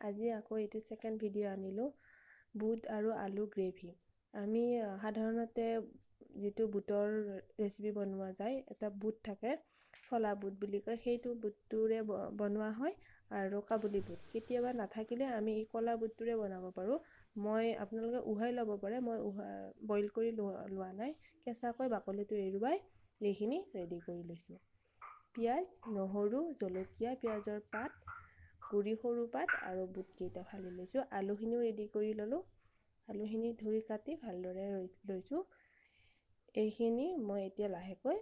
আজি আকৌ এইটো সেকেন্ড ভিডিঅ' আনিলোঁ, বুট আৰু আলু গ্ৰেভি। আমি সাধাৰণতে যিটো বুটৰ ৰেচিপি বনোৱা যায়, এটা বুট থাকে, ফলা বুট বুলি কয়, সেইটো বুটটোৰে বনোৱা হয় আৰু কাবুলী বুট। কেতিয়াবা নাথাকিলে আমি এই কলা বুটটোৰে বনাব পাৰোঁ। আপোনালোকে উহাই ল'ব পাৰে, মই বইল কৰি লোৱা নাই, কেঁচাকৈ বাকলিটো এৰুৱাই এইখিনি ৰেডি কৰি লৈছোঁ। পিঁয়াজ, নহৰু, জলকীয়া, পিঁয়াজৰ পাত, গুড়ি সৰু পাত আৰু বুটকেইটা ফালি লৈছোঁ। আলুখিনিও ৰেডি কৰি ল'লোঁ। আলুখিনি ধুই কাটি ভালদৰে লৈছোঁ। এইখিনি মই এতিয়া লাহেকৈ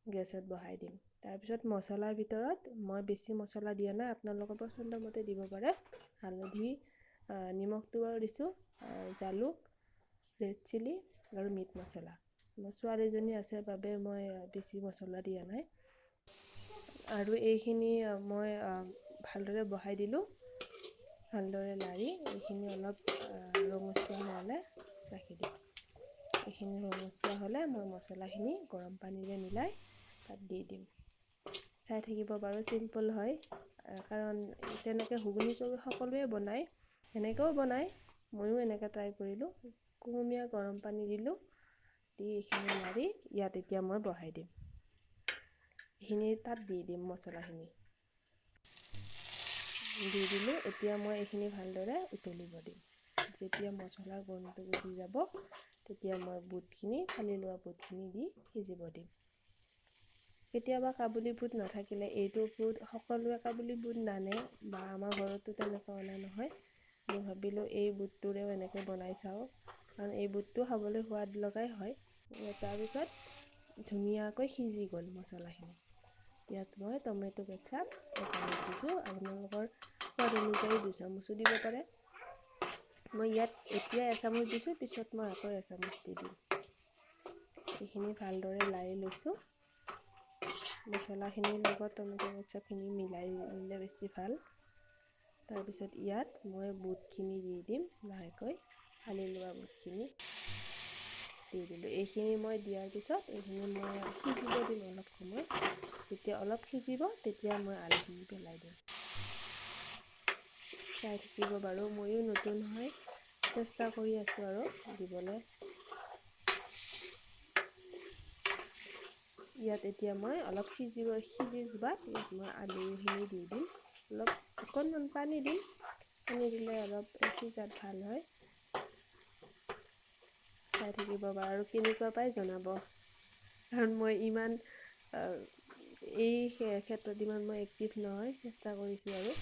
গেছত বহাই দিম। তাৰপিছত মছলাৰ ভিতৰত মই বেছি মছলা দিয়া নাই, আপোনালোকৰ পচন্দ মতে দিব পাৰে। হালধি, নিমখটো বাৰু দিছোঁ, জালুক, ৰেড চিলি আৰু মিট মছলা। মোৰ ছোৱালীজনী আছে বাবে মই বেছি মছলা দিয়া নাই। আৰু এইখিনি মই ভালদৰে বহাই দিলোঁ। ভালদৰে লাৰি এইখিনি অলপ ৰঙচুৱা হোৱালৈ ৰাখি দিম। এইখিনি ৰঙচুৱা হ'লে মই মছলাখিনি গৰম পানীৰে মিলাই তাত দি দিম। চাই থাকিব বাৰু, চিম্পল হয়, কাৰণ তেনেকৈ ঘুগুনি সকলোৱে বনায়, এনেকৈও বনায়, ময়ো এনেকৈ ট্ৰাই কৰিলোঁ। কুহুমীয়া গৰম পানী দিলোঁ, দি এইখিনি লাৰি ইয়াত এতিয়া মই বহাই দিম। এইখিনি তাত দি দিম, মছলাখিনি দি দিলোঁ। এতিয়া মই এইখিনি ভালদৰে উতলিব দিম। যেতিয়া মছলাৰ গোন্ধটো গুচি যাব, তেতিয়া মই বুটখিনি, ফালি লোৱা বুটখিনি দি সিজিব দিম। কেতিয়াবা কাবুলী বুট নাথাকিলে, এইটো বুট সকলোৱে কাবুলী বুট নানে বা আমাৰ ঘৰতো তেনেকৈ অনা নহয়। মই ভাবিলোঁ এই বুটটোৰেও এনেকৈ বনাই চাওঁ, কাৰণ এই বুটটো খাবলৈ সোৱাদ লগাই হয়। তাৰপিছত ধুনীয়াকৈ সিজি গ'ল মছলাখিনি। ইয়াত মই টমেটো কেচাপ দিছোঁ, আপোনালোকৰ সোৱাদ অনুযায়ী 2 চামুচো দিব পাৰে। মই ইয়াত এতিয়া এচামুচ দিছোঁ, পিছত মই আকৌ এচামুচ দি দিম। এইখিনি ভালদৰে লাৰি লৈছোঁ। মছলাখিনিৰ লগত টমেটো কেচাপখিনি মিলাই দিলে বেছি ভাল। তাৰপিছত ইয়াত মই বুটখিনি দি দিম, লাহেকৈ ফালি লোৱা বুটখিনি দি দিলোঁ। এইখিনি মই দিয়াৰ পিছত এইখিনি মই সিজিব দিম অলপ সময়। যেতিয়া অলপ সিজিব, তেতিয়া মই আলুখিনি পেলাই দিম। চাই থাকিব বাৰু, ময়ো নতুন হয়, চেষ্টা কৰি আছোঁ আৰু দিবলৈ। ইয়াত এতিয়া মই অলপ সিজি যোৱাত ইয়াত মই আলুখিনি দি দিম। অকণমান পানী দিম, পানী দিলে অলপ সিজাত ভাল হয়। চাই থাকিব বাৰু, আৰু কেনেকুৱা পাই জনাব, কাৰণ মই ইমান এই ক্ষেত্ৰত ইমান মই এক্টিভ নহয়, চেষ্টা কৰিছোঁ আৰু।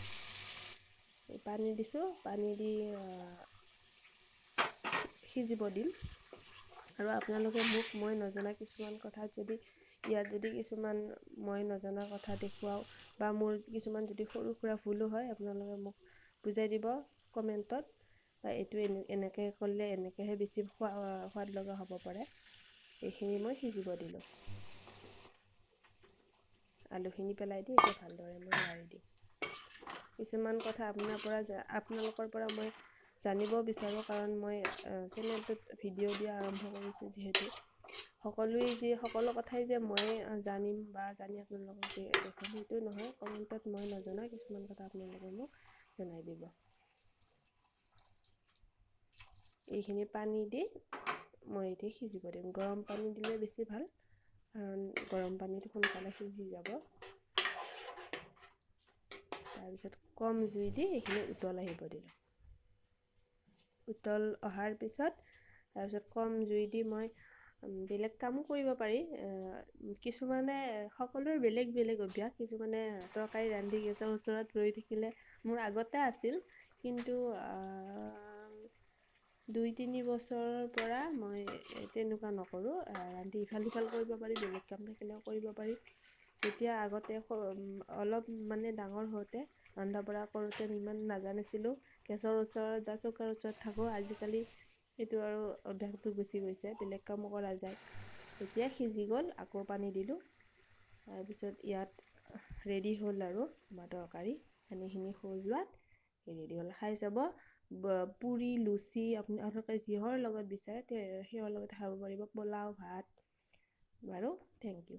পানী দিছোঁ, পানী দি সিজিব দিম। আৰু আপোনালোকে মোক মই নজনা কিছুমান কথাত ইয়াত যদি কিছুমান মই নজনা কথা দেখুৱাওঁ বা মোৰ কিছুমান যদি সৰু সুৰা ভুলো হয়, আপোনালোকে মোক বুজাই দিব কমেণ্টত, বা এইটো এনেকৈ কৰিলে এনেকৈহে বেছি সোৱাদ লগা হ'ব পাৰে। এইখিনি মই সিজিব দিলোঁ। আলুখিনি পেলাই দি এতিয়া ভালদৰে মই লাৰি দিম। কিছুমান কথা আপোনালোকৰ পৰা মই জানিব বিচাৰোঁ, কাৰণ মই চেনেলটোত ভিডিঅ' দিয়া আৰম্ভ কৰিছোঁ যিহেতু। সকলো কথাই যে মই জানিম বা জানি আপোনালোকক দেখুৱাম, সেইটো নহয়। কমেণ্টত মই নজনা কিছুমান কথা আপোনালোকে মোক জনাই দিব। এইখিনি পানী দি মই এতিয়া সিজিব দিম। গৰম পানী দিলে বেছি ভাল, কাৰণ গৰম পানীত সোনকালে সিজি যাব। তাৰপিছত কম জুই দি এইখিনি উতল আহিব দিলোঁ। উতল অহাৰ পিছত তাৰপিছত কম জুই দি মই বেলেগ কামো কৰিব পাৰি। কিছুমানে সকলোৰে বেলেগ বেলেগ অভ্যাস। কিছুমানে তৰকাৰী ৰান্ধি গেছৰ ওচৰত ৰৈ থাকিলে, মোৰ আগতে আছিল, কিন্তু 2-3 বছৰৰ পৰা মই তেনেকুৱা নকৰোঁ। ৰান্ধি ইফাল সিফাল কৰিব পাৰি, বেলেগ কাম থাকিলেও কৰিব পাৰি। তেতিয়া আগতে অলপ ডাঙৰ হওঁতে, ৰন্ধা বঢ়া কৰোঁতে ইমান নাজানিছিলোঁ, গেছৰ ওচৰত বা চৌকাৰ ওচৰত থাকোঁ। আজিকালি এইটো আৰু অভ্যাসটো গুচি গৈছে, বেলেগ কামো কৰা যায়। এতিয়া সিজি গ'ল, আকৌ পানী দিলোঁ। তাৰপিছত ইয়াত ৰেডি হ'ল আৰু আমাৰ তৰকাৰী। পানীখিনি সজোৱাত ৰেডি হ'ল। খাই চাব, পুৰি, লুচি, আপোনালোকে যিহৰ লগত বিচাৰে সেইৰ লগত খাব পাৰিব, পোলাও, ভাত। বাৰু, থেংক ইউ।